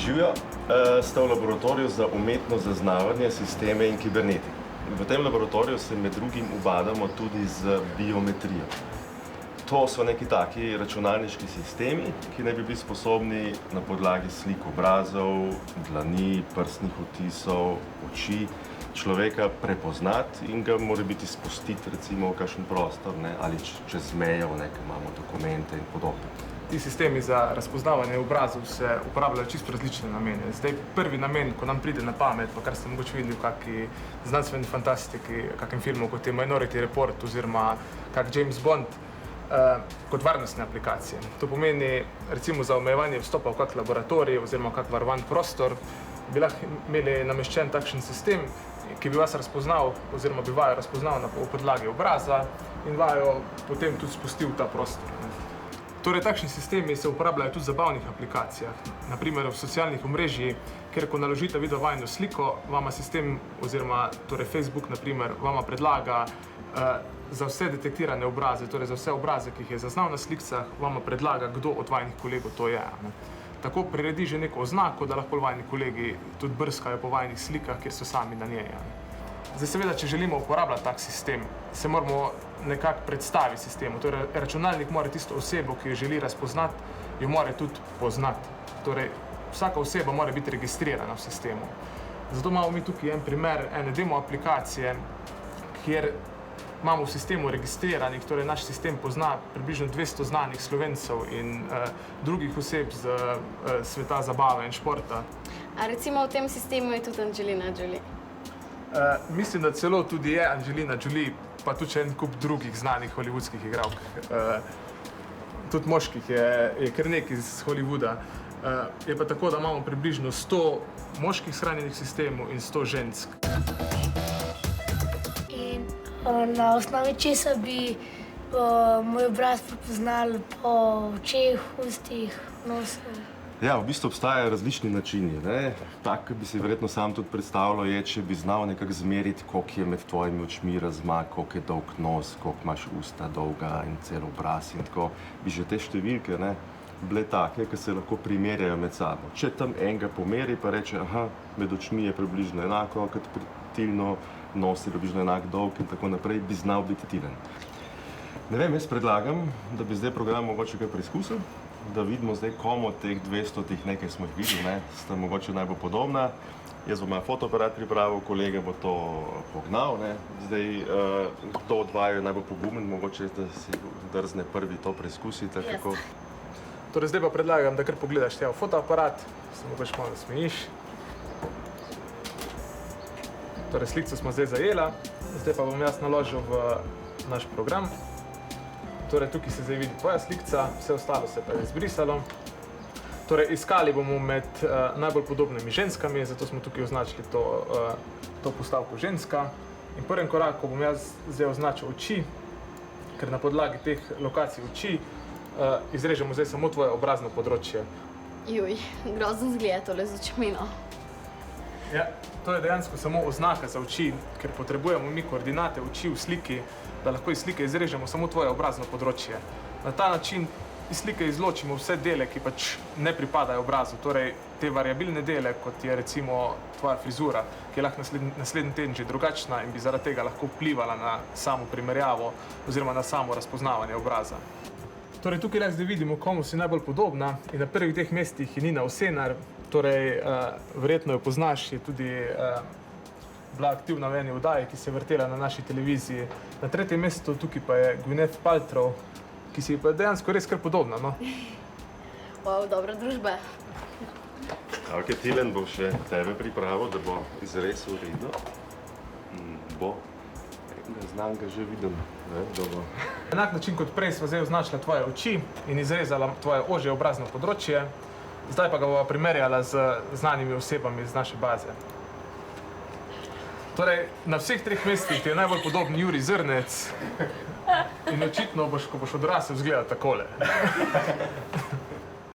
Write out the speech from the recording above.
Živijo, sta v laboratoriju za umetno zaznavanje, sisteme in kibernetiko. V tem laboratoriju se med drugim ubadamo tudi z biometrijo. To so neki taki računalniški sistemi, ki naj bi bili sposobni na podlagi slik obrazov, dlani, prstnih odtisov, oči človeka prepoznati in ga morebiti spustiti recimo v kakšen prostor, ne, ali čez mejo, ne, ker imamo dokumente in podobno. Ti sistemi za razpoznavanje obrazov se uporabljajo čisto različne namene. Zdaj, prvi namen, ko nam pride na pamet, pa kar ste mogoče videli v kakšni znanstveni fantastiki, kakšnem filmu, kot je Minority Report oziroma kak James Bond, kot varnostne aplikacije. To pomeni, recimo za omejevanje vstopa v kak laboratorij oziroma kak varovan prostor, bi lahko imeli nameščen takšen sistem, ki bi vas razpoznal oziroma bi vajo razpoznal na podlagi obraza in vajo potem tudi spustil v ta prostor. Torej, takšni sistemi se uporabljajo tudi v zabavnih aplikacijah, naprimer v socialnih omrežjih, kjer ko naložite video vajino sliko, vama sistem oziroma torej Facebook naprimer vama predlaga za vse detektirane obraze, torej za vse obraze, ki jih je zaznal na slikah, vama predlaga, kdo od vajinih kolegov to je. Tako priredi že neko oznako, da lahko vajini kolegi tudi brskajo po vajinih slikah, kjer so sami na njej. Zdaj, seveda, če želimo uporabljati tak sistem, se moramo nekako predstaviti sistemu. Torej, računalnik mora tisto osebo, ki jo želi razpoznati, jo mora tudi poznati. Torej, vsaka oseba mora biti registrirana v sistemu. Zato imamo mi tukaj en primer ene demo aplikacije, kjer imamo v sistemu registriranih, torej naš sistem pozna približno 200 znanih Slovencev in drugih oseb z sveta zabave in športa. A recimo v tem sistemu je tudi Angelina Jolie? Mislim, da celo tudi je Angelina Jolie, pa tudi še en kup drugih znanih hollywoodskih igralk. Tudi moških je kar nekaj iz Hollywooda. Je pa tako, da imamo približno 100 moških shranjenih sistemov in 100 žensk. In na osnovi česa bi moj obraz prepoznali po očeh, ustih, nosu? Ja, v bistvu obstajajo različni načini, ne. Tak, ki bi si verjetno sam tudi predstavljal, je, če bi znal nekako zmeriti, koliko je med tvojimi očmi razmak, koliko je dolg nos, koliko imaš usta dolga in cel obraz in tako, bi že te številke, ne, bile take, ki se lahko primerjajo med sabo. Če tam enega pomeri, pa reče, aha, med očmi je približno enako kot tilno, nos je približno enak dolg in tako naprej, bi znal biti tilen. Ne vem, jaz predlagam, da bi zdaj program mogoče kaj preizkusil, da vidimo zdaj, komu od teh 200 nekaj smo jih videli, ne, sta mogoče najbolj podobna. Jaz bom fotoaparat pripravil, kolega bo to pognal, ne. Zdaj, kdo od vaju je najbolj pogumen, mogoče da si drzne prvi to preizkusite, kako? Torej, zdaj pa predlagam, da kar pogledaš tja v fotoaparat, se mogoče malo smejiš. Torej, slico smo zdaj zajela, zdaj pa bom jaz naložil v naš program. Torej, tukaj se zdaj vidi tvoja slikca, vse ostalo se pa je izbrisalo. Torej, iskali bomo med najbolj podobnimi ženskami, zato smo tukaj označili to postavko ženska. In prvem koraku bom jaz zdaj označil oči, ker na podlagi teh lokacij oči izrežemo zdaj samo tvoje obrazno področje. Juj, grozen zgled tole z očmi, no. Ja, to je dejansko samo oznaka za oči, ker potrebujemo mi koordinate oči v sliki, da lahko iz slike izrežemo samo tvoje obrazno področje. Na ta način iz slike izločimo vse dele, ki pač ne pripadajo obrazu, torej te variabilne dele, kot je recimo tvoja frizura, ki je lahko naslednji teden že drugačna in bi zaradi tega lahko vplivala na samo primerjavo oziroma na samo razpoznavanje obraza. Torej, tukaj lahko zdaj vidimo, komu si najbolj podobna in na prvih teh mestih je Nina Osenar, torej verjetno jo poznaš, je tudi bila aktivna v eni oddaji, ki se je vrtela na naši televiziji. Na tretjem mestu tukaj pa je Gwyneth Paltrow, ki si pa dejansko res kar podobna, no. Wow, dobra družba. Ok, Tilen, bom še tebe pripravil, da bo izrez v redu. Bo. Znam ga že vidim, ne, dobro. Enak način kot prej sva zdaj označila tvoje oči in izrezala tvoje ožje obrazno področje, zdaj pa ga bova primerjala z znanimi osebami iz naše baze. Torej, na vseh treh mestih ti je najbolj podoben Jurij Zrnec in očitno boš, ko boš odrasel, izgledal takole.